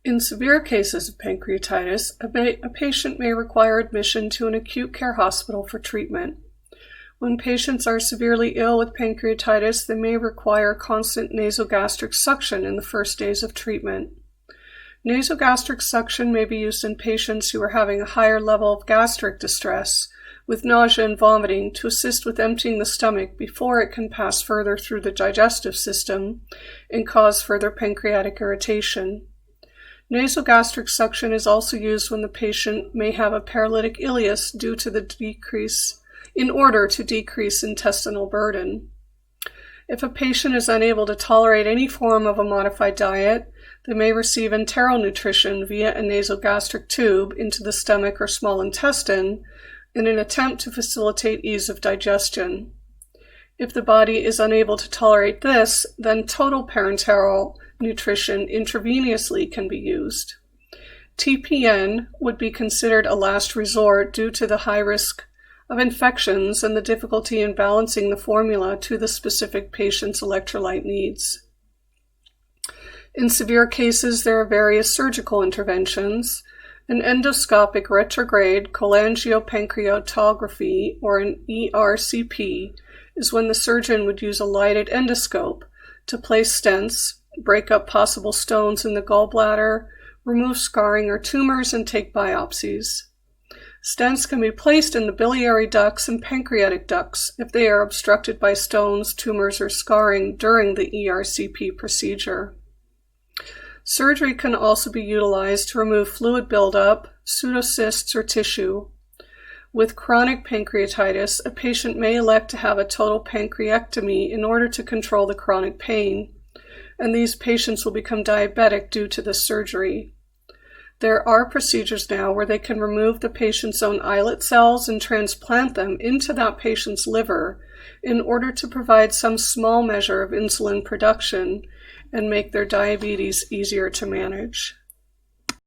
In severe cases of pancreatitis, a patient may require admission to an acute care hospital for treatment. When patients are severely ill with pancreatitis, they may require constant nasogastric suction in the first days of treatment. Nasogastric suction may be used in patients who are having a higher level of gastric distress, with nausea and vomiting, to assist with emptying the stomach before it can pass further through the digestive system and cause further pancreatic irritation. Nasogastric suction is also used when the patient may have a paralytic ileus in order to decrease intestinal burden. If a patient is unable to tolerate any form of a modified diet, they may receive enteral nutrition via a nasogastric tube into the stomach or small intestine in an attempt to facilitate ease of digestion. If the body is unable to tolerate this, then total parenteral nutrition intravenously can be used. TPN would be considered a last resort due to the high risk of infections and the difficulty in balancing the formula to the specific patient's electrolyte needs. In severe cases, there are various surgical interventions. An endoscopic retrograde cholangiopancreatography, or an ERCP, is when the surgeon would use a lighted endoscope to place stents, break up possible stones in the gallbladder, remove scarring or tumors, and take biopsies. Stents can be placed in the biliary ducts and pancreatic ducts if they are obstructed by stones, tumors, or scarring during the ERCP procedure. Surgery can also be utilized to remove fluid buildup, pseudocysts, or tissue. With chronic pancreatitis, a patient may elect to have a total pancreectomy in order to control the chronic pain, and these patients will become diabetic due to this surgery. There are procedures now where they can remove the patient's own islet cells and transplant them into that patient's liver in order to provide some small measure of insulin production and make their diabetes easier to manage.